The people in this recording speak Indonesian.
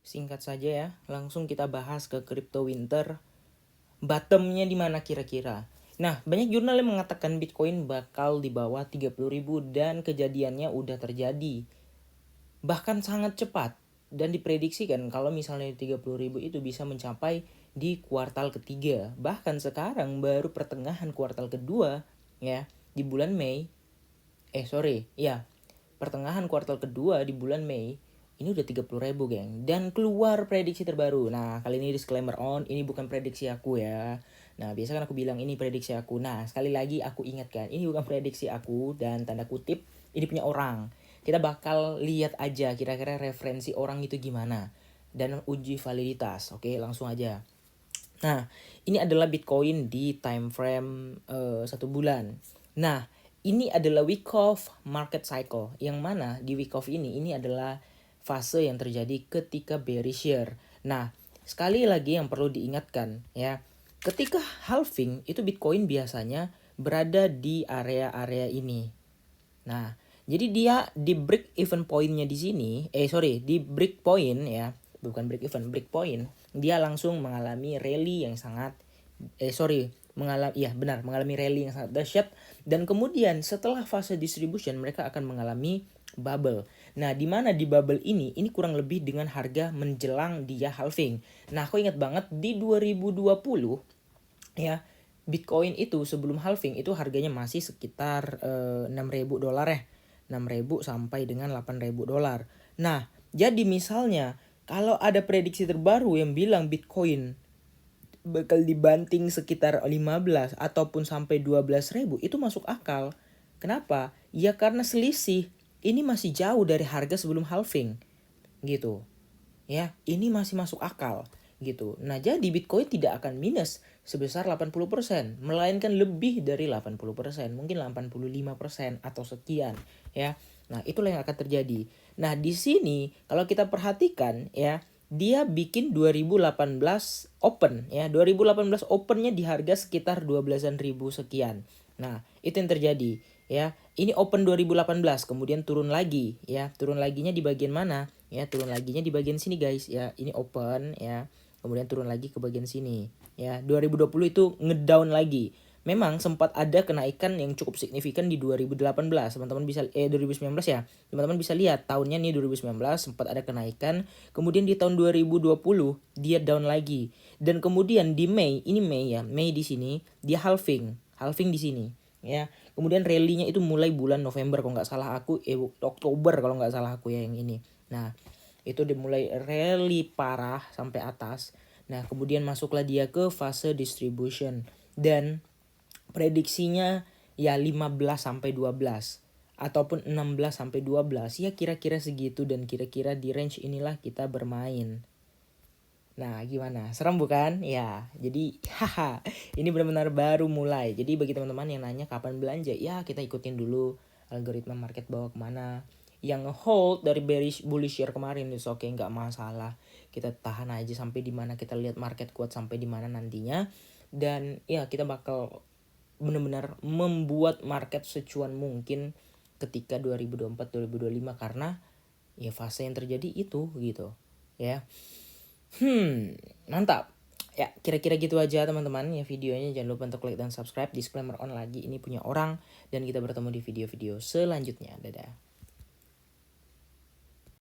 Singkat saja ya, langsung kita bahas ke crypto winter. Bottomnya di mana kira-kira? Nah, banyak jurnal yang mengatakan Bitcoin bakal di bawah 30.000 dan kejadiannya udah terjadi. Bahkan sangat cepat dan diprediksikan kalau misalnya 30.000 itu bisa mencapai di kuartal ketiga. Bahkan sekarang baru pertengahan kuartal kedua ya, di bulan Mei. Pertengahan kuartal kedua di bulan Mei ini udah 30.000 geng. Dan keluar prediksi terbaru. Nah kali ini disclaimer ini bukan prediksi aku ya. Nah biasa kan aku bilang ini prediksi aku. Nah sekali lagi aku ingatkan, ini bukan prediksi aku dan tanda kutip ini punya orang. Kita bakal lihat aja kira-kira referensi orang itu gimana dan uji validitas. Oke langsung aja. Nah, ini adalah Bitcoin di time frame 1 bulan. Nah, ini adalah week of market cycle. Yang mana di week of ini adalah fase yang terjadi ketika bearish year. Nah, sekali lagi yang perlu diingatkan ya, ketika halving itu Bitcoin biasanya berada di area-area ini. Nah, jadi dia di break even pointnya di sini, di break point ya, bukan break even, break point, dia langsung mengalami rally yang sangat, mengalami rally yang sangat dahsyat dan kemudian setelah fase distribution mereka akan mengalami bubble. Nah, di mana di bubble ini kurang lebih dengan harga menjelang dia halving. Nah, aku ingat banget di 2020 ya, Bitcoin itu sebelum halving itu harganya masih sekitar $6.000 ya. 6.000 sampai dengan $8.000. Nah, jadi misalnya kalau ada prediksi terbaru yang bilang Bitcoin bakal dibanting sekitar 15 ataupun sampai 12.000, itu masuk akal. Kenapa? Ya karena selisih ini masih jauh dari harga sebelum halving gitu. Ya, ini masih masuk akal gitu. Nah, jadi Bitcoin tidak akan minus sebesar 80%, melainkan lebih dari 80%, mungkin 85% atau sekian ya. Nah, itulah yang akan terjadi. Nah, di sini kalau kita perhatikan ya, dia bikin 2018 open ya. 2018 opennya di harga sekitar 12.000 sekian. Nah, itu yang terjadi ya. Ini open 2018 kemudian turun lagi ya. Turun laginya di bagian mana? Ya, turun laginya di bagian sini guys ya. Ini open ya. Kemudian turun lagi ke bagian sini ya. 2020 itu ngedown lagi. Memang sempat ada kenaikan yang cukup signifikan di 2018. Teman-teman bisa 2019 ya. Teman-teman bisa lihat tahunnya nih 2019 sempat ada kenaikan. Kemudian di tahun 2020 dia down lagi. Dan kemudian di Mei, ini Mei ya. Mei di sini dia halving. Halving di sini ya. Kemudian rally-nya itu mulai bulan November kalau nggak salah aku, Oktober kalau nggak salah aku ya yang ini. Nah, itu dimulai rally parah sampai atas. Nah, kemudian masuklah dia ke fase distribution dan prediksinya ya 15 sampai 12 ataupun 16 sampai 12 ya, kira-kira segitu dan kira-kira di range inilah kita bermain. Nah, gimana? Serem bukan? Ya, jadi ini benar-benar baru mulai. Jadi bagi teman-teman yang nanya kapan belanja, ya kita ikutin dulu algoritma market bawa kemana. Yang hold dari bearish bullish year kemarin itu oke, nggak masalah. Kita tahan aja sampai di mana kita lihat market kuat sampai di mana nantinya. Dan ya kita bakal benar-benar membuat market secuan mungkin ketika 2024-2025 karena ya fase yang terjadi itu gitu ya. Mantap. Ya, kira-kira gitu aja teman-teman ya videonya. Jangan lupa untuk like dan subscribe. Disclaimer on lagi, ini punya orang dan kita bertemu di video-video selanjutnya. Dadah.